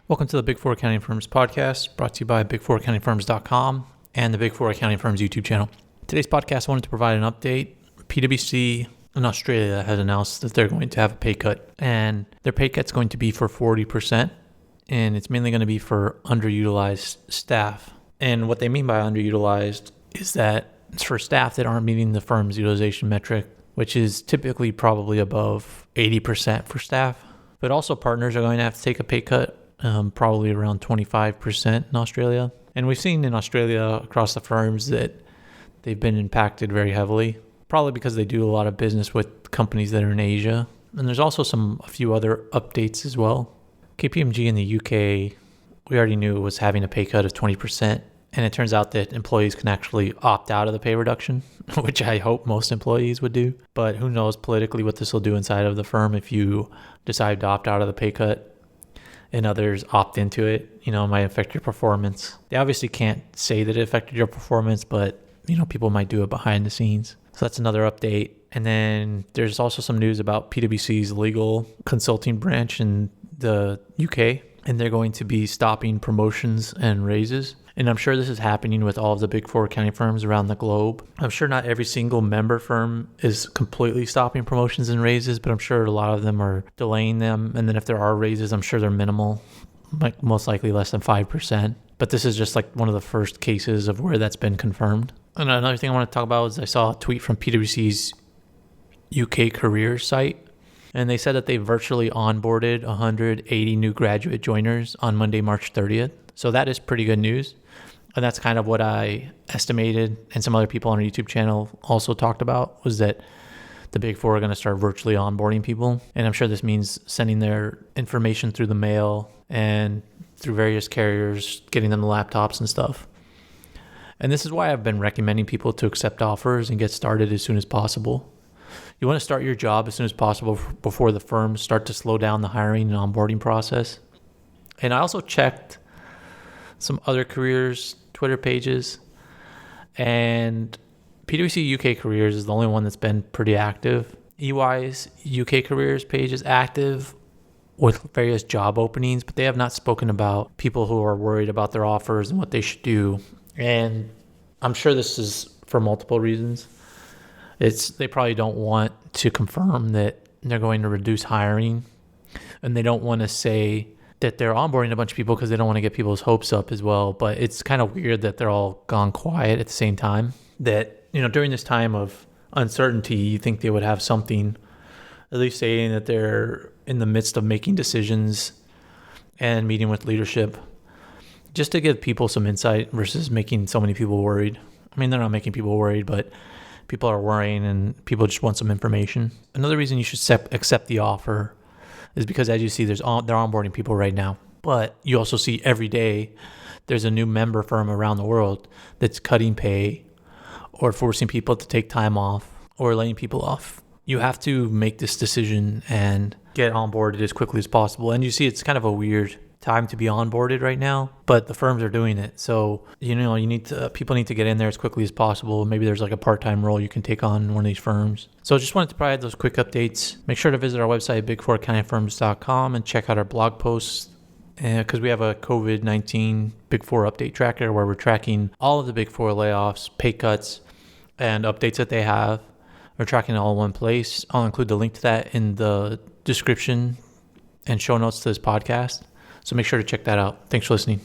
Welcome to the Big Four Accounting Firms podcast, brought to you by big4accountingfirms.com and the Big Four Accounting Firms YouTube channel. Today's podcast, I wanted to provide an update. PwC in Australia has announced that they're going to have a pay cut, and their pay cut's going to be for 40%, and it's mainly going to be for underutilized staff. And what they mean by underutilized is that it's for staff that aren't meeting the firm's utilization metric, which is typically probably above 80% for staff. But also partners are going to have to take a pay cut, probably around 25% in Australia. And we've seen in Australia across the firms that they've been impacted very heavily, probably because they do a lot of business with companies that are in Asia. And there's also a few other updates as well. KPMG in the UK, we already knew it was having a pay cut of 20%. And it turns out that employees can actually opt out of the pay reduction, which I hope most employees would do. But who knows politically what this will do inside of the firm if you decide to opt out of the pay cut and others opt into it. It might affect your performance. They obviously can't say that it affected your performance, but people might do it behind the scenes. So that's another update. And then there's also some news about PwC's legal consulting branch in the UK, and they're going to be stopping promotions and raises. And I'm sure this is happening with all of the Big Four accounting firms around the globe. I'm sure not every single member firm is completely stopping promotions and raises, but I'm sure a lot of them are delaying them. And then if there are raises, I'm sure they're minimal, like most likely less than 5%. But this is just like one of the first cases of where that's been confirmed. And another thing I want to talk about is I saw a tweet from PwC's UK careers site. And they said that they virtually onboarded 180 new graduate joiners on Monday, March 30th. So that is pretty good news. And that's kind of what I estimated, and some other people on our YouTube channel also talked about, was that the Big Four are going to start virtually onboarding people. And I'm sure this means sending their information through the mail and through various carriers, getting them the laptops and stuff. And this is why I've been recommending people to accept offers and get started as soon as possible. You want to start your job as soon as possible before the firms start to slow down the hiring and onboarding process. And I also checked some other careers Twitter pages, and PwC UK careers is the only one that's been pretty active. EY's UK careers page is active with various job openings, but they have not spoken about people who are worried about their offers and what they should do. And I'm sure this is for multiple reasons. They probably don't want to confirm that they're going to reduce hiring, and they don't want to say that they're onboarding a bunch of people because they don't want to get people's hopes up as well. But it's kind of weird that they're all gone quiet at the same time. That, during this time of uncertainty, you think they would have something, at least saying that they're in the midst of making decisions and meeting with leadership, just to give people some insight versus making so many people worried. I mean, they're not making people worried, but people are worrying and people just want some information. Another reason you should accept the offer is because, as you see, they're onboarding people right now. But you also see every day there's a new member firm around the world that's cutting pay or forcing people to take time off or laying people off. You have to make this decision and get onboarded as quickly as possible. And you see it's kind of a weird time to be onboarded right now, but the firms are doing it. So, people need to get in there as quickly as possible. Maybe there's like a part-time role you can take on in one of these firms. So I just wanted to provide those quick updates. Make sure to visit our website, big4accountingfirms.com, and check out our blog posts because we have a COVID-19 Big Four update tracker where we're tracking all of the Big Four layoffs, pay cuts, and updates that they have. We're tracking it all in one place. I'll include the link to that in the description and show notes to this podcast. So make sure to check that out. Thanks for listening.